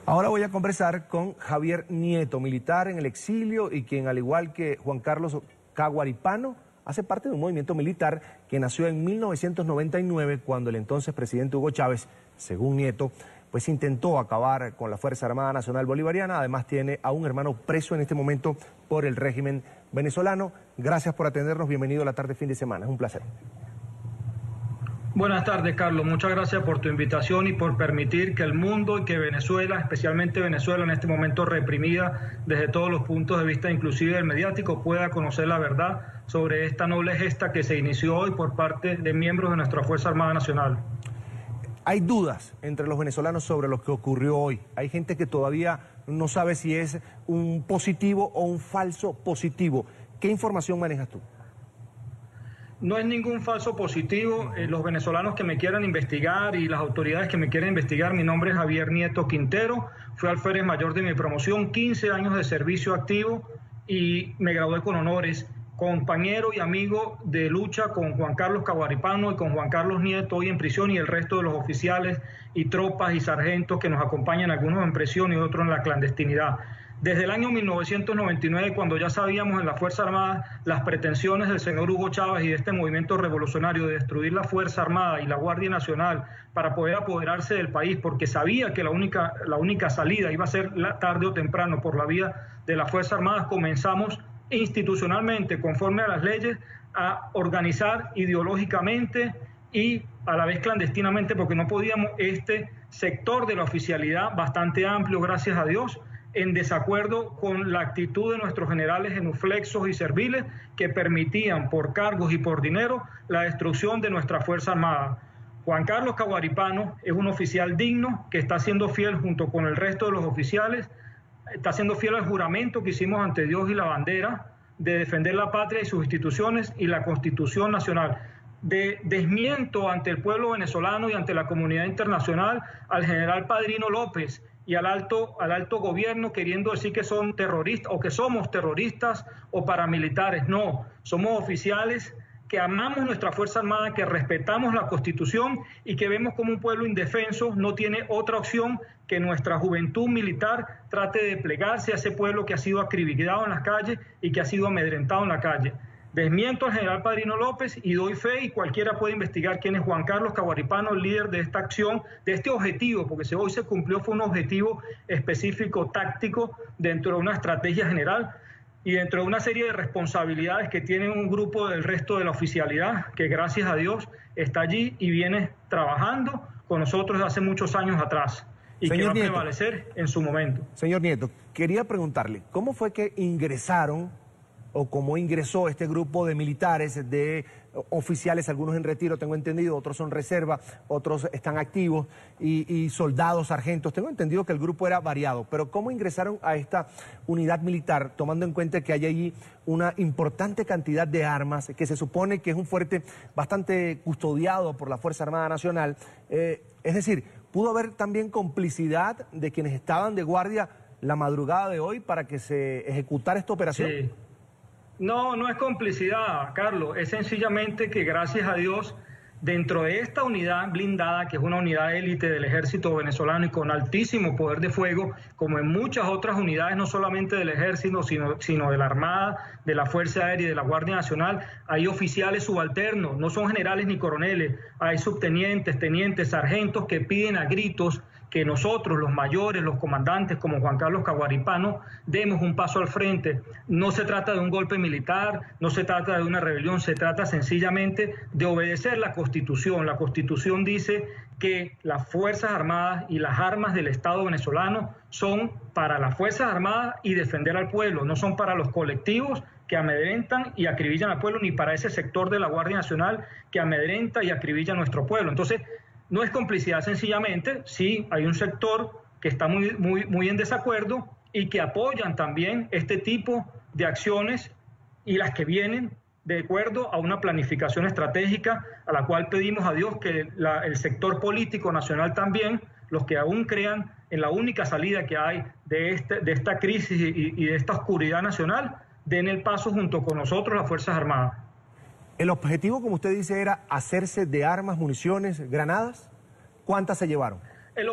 Ahora voy a conversar con Javier Nieto, militar en el exilio y quien, al igual que Juan Carlos Caguaripano, hace parte de un movimiento militar que nació en 1999 cuando el entonces presidente Hugo Chávez, según Nieto, pues intentó acabar con la Fuerza Armada Nacional Bolivariana. Además tiene a un hermano preso en este momento por el régimen venezolano. Gracias por atendernos, bienvenido a la tarde fin de semana, es un placer. Buenas tardes, Carlos. Muchas gracias por tu invitación y por permitir que el mundo y que Venezuela, especialmente Venezuela en este momento reprimida desde todos los puntos de vista, inclusive el mediático, pueda conocer la verdad sobre esta noble gesta que se inició hoy por parte de miembros de nuestra Fuerza Armada Nacional. Hay dudas entre los venezolanos sobre lo que ocurrió hoy. Hay gente que todavía no sabe si es un positivo o un falso positivo. ¿Qué información manejas tú? No es ningún falso positivo. Los venezolanos que me quieran investigar y las autoridades que me quieran investigar, mi nombre es Javier Nieto Quintero, fui alférez mayor de mi promoción, 15 años de servicio activo y me gradué con honores. Compañero y amigo de lucha con Juan Carlos Caguaripano y con Juan Carlos Nieto hoy en prisión y el resto de los oficiales y tropas y sargentos que nos acompañan, algunos en prisión y otros en la clandestinidad. Desde el año 1999, cuando ya sabíamos en la Fuerza Armada las pretensiones del señor Hugo Chávez y de este movimiento revolucionario de destruir la Fuerza Armada y la Guardia Nacional para poder apoderarse del país, porque sabía que la única salida iba a ser tarde o temprano por la vía de la Fuerza Armada, comenzamos institucionalmente, conforme a las leyes, a organizar ideológicamente y a la vez clandestinamente, porque no podíamos, este sector de la oficialidad bastante amplio, gracias a Dios, en desacuerdo con la actitud de nuestros generales genuflexos y serviles que permitían por cargos y por dinero la destrucción de nuestra Fuerza Armada. Juan Carlos Caguaripano es un oficial digno que está siendo fiel junto con el resto de los oficiales, está siendo fiel al juramento que hicimos ante Dios y la bandera de defender la patria y sus instituciones y la Constitución Nacional. Desmiento ante el pueblo venezolano y ante la comunidad internacional al general Padrino López y al alto gobierno queriendo decir que son terroristas o que somos terroristas o paramilitares. No, somos oficiales que amamos nuestra Fuerza Armada, que respetamos la Constitución y que vemos como un pueblo indefenso no tiene otra opción que nuestra juventud militar trate de plegarse a ese pueblo que ha sido acribillado en las calles y que ha sido amedrentado en la calle. Desmiento al general Padrino López y doy fe, y cualquiera puede investigar quién es Juan Carlos Caguaripano, el líder de esta acción, de este objetivo, porque hoy se cumplió, fue un objetivo específico, táctico, dentro de una estrategia general y dentro de una serie de responsabilidades que tiene un grupo del resto de la oficialidad, que gracias a Dios está allí y viene trabajando con nosotros desde hace muchos años atrás y que va a prevalecer en su momento. Señor Nieto, quería preguntarle, ¿cómo fue que ingresaron o cómo ingresó este grupo de militares, de oficiales, algunos en retiro, tengo entendido, otros son reserva, otros están activos, y soldados, sargentos? Tengo entendido que el grupo era variado, pero ¿cómo ingresaron a esta unidad militar, tomando en cuenta que hay allí una importante cantidad de armas, que se supone que es un fuerte bastante custodiado por la Fuerza Armada Nacional? Es decir, ¿pudo haber también complicidad de quienes estaban de guardia la madrugada de hoy para que se ejecutara esta operación? Sí. No, no es complicidad, Carlos, es sencillamente que gracias a Dios, dentro de esta unidad blindada, que es una unidad élite del ejército venezolano y con altísimo poder de fuego, como en muchas otras unidades, no solamente del ejército, sino de la Armada, de la Fuerza Aérea y de la Guardia Nacional, hay oficiales subalternos, no son generales ni coroneles, hay subtenientes, tenientes, sargentos que piden a gritos que nosotros, los mayores, los comandantes como Juan Carlos Caguaripano, demos un paso al frente. No se trata de un golpe militar, no se trata de una rebelión, se trata sencillamente de obedecer la Constitución. La Constitución dice que las Fuerzas Armadas y las armas del Estado venezolano son para las Fuerzas Armadas y defender al pueblo, no son para los colectivos que amedrentan y acribillan al pueblo, ni para ese sector de la Guardia Nacional que amedrenta y acribilla a nuestro pueblo. Entonces, no es complicidad, sencillamente, sí hay un sector que está muy en desacuerdo y que apoyan también este tipo de acciones y las que vienen de acuerdo a una planificación estratégica a la cual pedimos a Dios que el sector político nacional también, los que aún crean en la única salida que hay de esta crisis y de esta oscuridad nacional, den el paso junto con nosotros, las Fuerzas Armadas. El objetivo, como usted dice, era hacerse de armas, municiones, granadas. ¿Cuántas se llevaron? El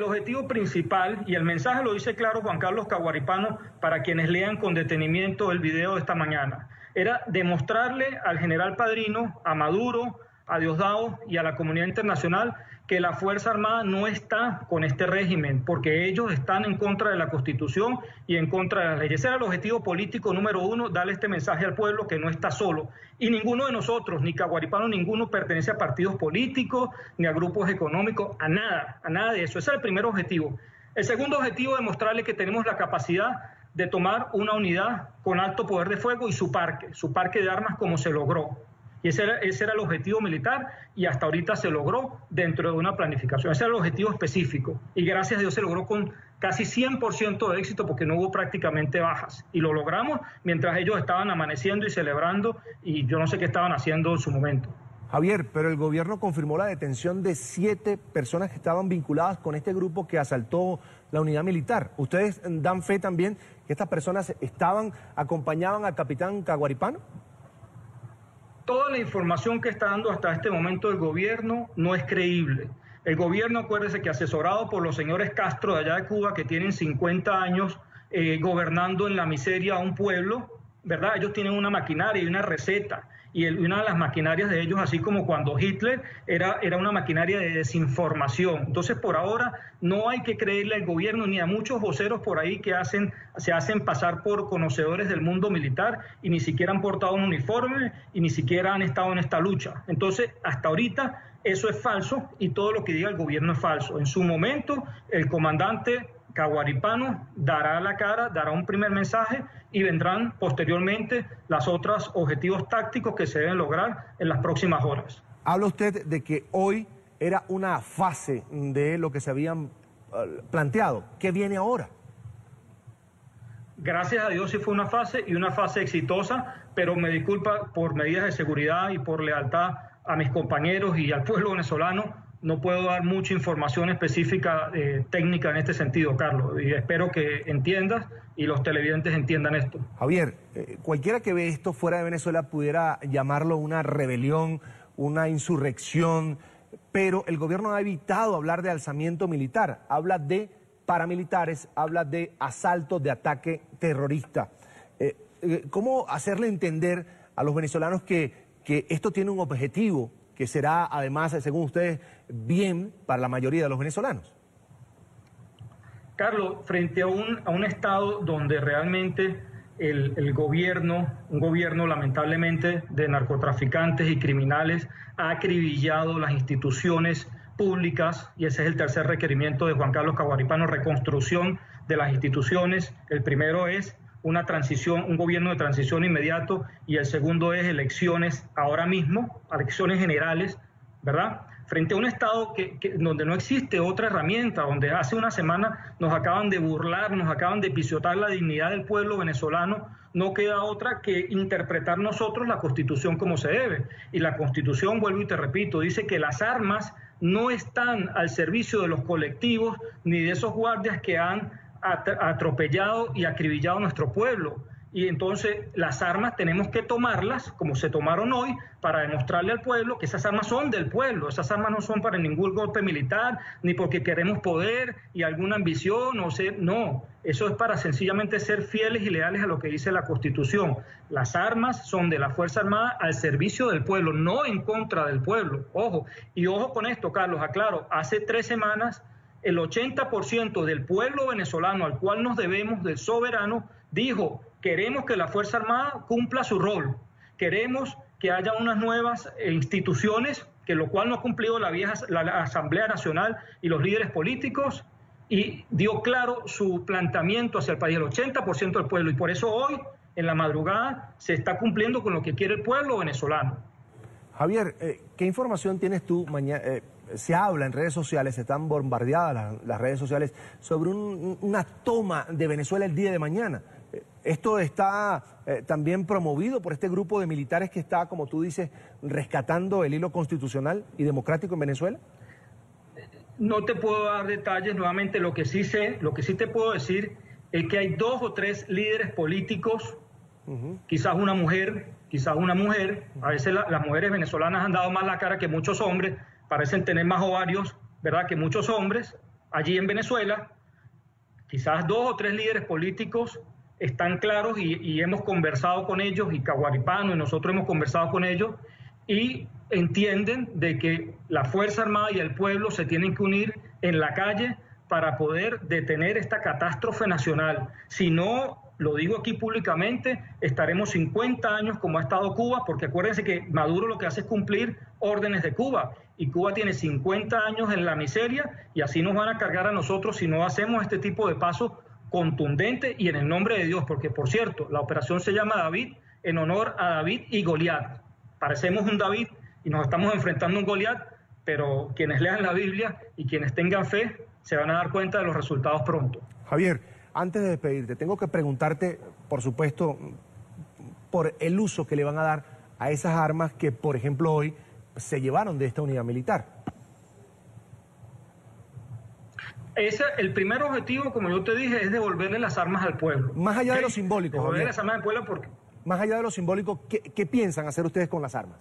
objetivo principal, y el mensaje lo dice claro Juan Carlos Caguaripano para quienes lean con detenimiento el video de esta mañana, era demostrarle al general Padrino, a Maduro, a Diosdado y a la comunidad internacional que la Fuerza Armada no está con este régimen, porque ellos están en contra de la Constitución y en contra de las leyes. Ese era el objetivo político número uno, darle este mensaje al pueblo que no está solo. Y ninguno de nosotros, ni Caguaripano, ninguno pertenece a partidos políticos, ni a grupos económicos, a nada de eso. Ese era el primer objetivo. El segundo objetivo, demostrarle que tenemos la capacidad de tomar una unidad con alto poder de fuego y su parque de armas como se logró. Y ese era el objetivo militar y hasta ahorita se logró dentro de una planificación. Ese era el objetivo específico y gracias a Dios se logró con casi 100% de éxito porque no hubo prácticamente bajas. Y lo logramos mientras ellos estaban amaneciendo y celebrando y yo no sé qué estaban haciendo en su momento. Javier, pero el gobierno confirmó la detención de 7 personas que estaban vinculadas con este grupo que asaltó la unidad militar. ¿Ustedes dan fe también que estas personas acompañaban al capitán Caguaripano? Toda la información que está dando hasta este momento el gobierno no es creíble. El gobierno, acuérdese que asesorado por los señores Castro de allá de Cuba, que tienen 50 años gobernando en la miseria a un pueblo, ¿verdad? Ellos tienen una maquinaria y una receta. Y una de las maquinarias de ellos, así como cuando Hitler, era una maquinaria de desinformación. Entonces, por ahora, no hay que creerle al gobierno ni a muchos voceros por ahí que se hacen pasar por conocedores del mundo militar y ni siquiera han portado un uniforme y ni siquiera han estado en esta lucha. Entonces, hasta ahorita, eso es falso y todo lo que diga el gobierno es falso. En su momento, el comandante Caguaripano dará la cara, dará un primer mensaje y vendrán posteriormente los otros objetivos tácticos que se deben lograr en las próximas horas. Habla usted de que hoy era una fase de lo que se habían planteado. ¿Qué viene ahora? Gracias a Dios sí fue una fase y una fase exitosa, pero me disculpa por medidas de seguridad y por lealtad a mis compañeros y al pueblo venezolano. No puedo dar mucha información específica técnica en este sentido, Carlos, y espero que entiendas y los televidentes entiendan esto. Javier, cualquiera que ve esto fuera de Venezuela pudiera llamarlo una rebelión, una insurrección, pero el gobierno ha evitado hablar de alzamiento militar, habla de paramilitares, habla de asaltos, de ataque terrorista. ¿Cómo hacerle entender a los venezolanos que esto tiene un objetivo que será, además, según ustedes, bien para la mayoría de los venezolanos? Carlos, frente a un Estado donde realmente el gobierno, un gobierno lamentablemente de narcotraficantes y criminales, ha acribillado las instituciones públicas, y ese es el tercer requerimiento de Juan Carlos Caguaripano, reconstrucción de las instituciones. El primero es una transición, un gobierno de transición inmediato, y el segundo es elecciones ahora mismo, elecciones generales, ¿verdad? Frente a un Estado donde no existe otra herramienta, donde hace una semana nos acaban de burlar, nos acaban de pisotear la dignidad del pueblo venezolano, no queda otra que interpretar nosotros la Constitución como se debe. Y la Constitución, vuelvo y te repito, dice que las armas no están al servicio de los colectivos ni de esos guardias que han atropellado y acribillado a nuestro pueblo. Y entonces las armas tenemos que tomarlas como se tomaron hoy para demostrarle al pueblo que esas armas son del pueblo, esas armas no son para ningún golpe militar, ni porque queremos poder y alguna ambición, no, eso es para sencillamente ser fieles y leales a lo que dice la Constitución. Las armas son de la Fuerza Armada al servicio del pueblo, no en contra del pueblo, ojo. Y ojo con esto, Carlos, aclaro, hace 3 semanas el 80% del pueblo venezolano al cual nos debemos, del soberano, dijo: queremos que la Fuerza Armada cumpla su rol, queremos que haya unas nuevas instituciones, que lo cual no ha cumplido la Asamblea Nacional y los líderes políticos, y dio claro su planteamiento hacia el país, el 80% del pueblo, y por eso hoy, en la madrugada, se está cumpliendo con lo que quiere el pueblo venezolano. Javier, ¿qué información tienes tú mañana? Se habla en redes sociales, están bombardeadas las redes sociales sobre una toma de Venezuela el día de mañana. ¿Esto está también promovido por este grupo de militares que está, como tú dices, rescatando el hilo constitucional y democrático en Venezuela? No te puedo dar detalles, nuevamente lo que sí sé, lo que sí te puedo decir es que hay 2 o 3 líderes políticos, quizás una mujer, a veces las mujeres venezolanas han dado más la cara que muchos hombres, parecen tener más ovarios ¿verdad?, que muchos hombres allí en Venezuela, quizás 2 o 3 líderes políticos están claros y hemos conversado con ellos, y Caguaripano y nosotros hemos conversado con ellos, y entienden de que la Fuerza Armada y el pueblo se tienen que unir en la calle para poder detener esta catástrofe nacional. Si no, lo digo aquí públicamente, estaremos 50 años como ha estado Cuba, porque acuérdense que Maduro lo que hace es cumplir órdenes de Cuba, y Cuba tiene 50 años en la miseria, y así nos van a cargar a nosotros si no hacemos este tipo de pasos contundentes y en el nombre de Dios, porque por cierto, la operación se llama David en honor a David y Goliat. Parecemos un David y nos estamos enfrentando a un Goliat, pero quienes lean la Biblia y quienes tengan fe se van a dar cuenta de los resultados pronto. Javier, antes de despedirte, tengo que preguntarte, por supuesto, por el uso que le van a dar a esas armas que, por ejemplo, hoy se llevaron de esta unidad militar. El primer objetivo, como yo te dije, es devolverle las armas al pueblo. Más allá de lo simbólico, devolverle Javier. las armas al pueblo porque... Más allá de lo simbólico, ¿qué piensan hacer ustedes con las armas?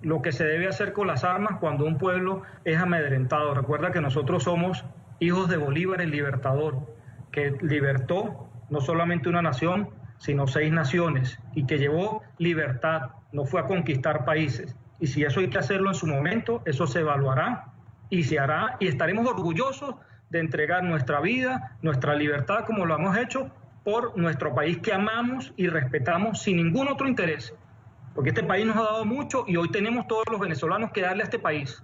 Lo que se debe hacer con las armas cuando un pueblo es amedrentado. Recuerda que nosotros somos hijos de Bolívar, el libertador, que libertó no solamente una nación, sino 6 naciones, y que llevó libertad, no fue a conquistar países. Y si eso hay que hacerlo en su momento, eso se evaluará y se hará, y estaremos orgullosos de entregar nuestra vida, nuestra libertad, como lo hemos hecho, por nuestro país que amamos y respetamos sin ningún otro interés. Porque este país nos ha dado mucho y hoy tenemos todos los venezolanos que darle a este país.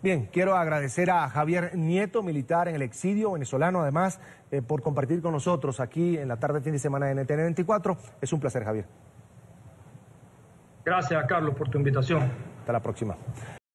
Bien, quiero agradecer a Javier Nieto, militar en el exilio venezolano, además, por compartir con nosotros aquí en la tarde fin de semana de NTN 24. Es un placer, Javier. Gracias, Carlos, por tu invitación. Hasta la próxima.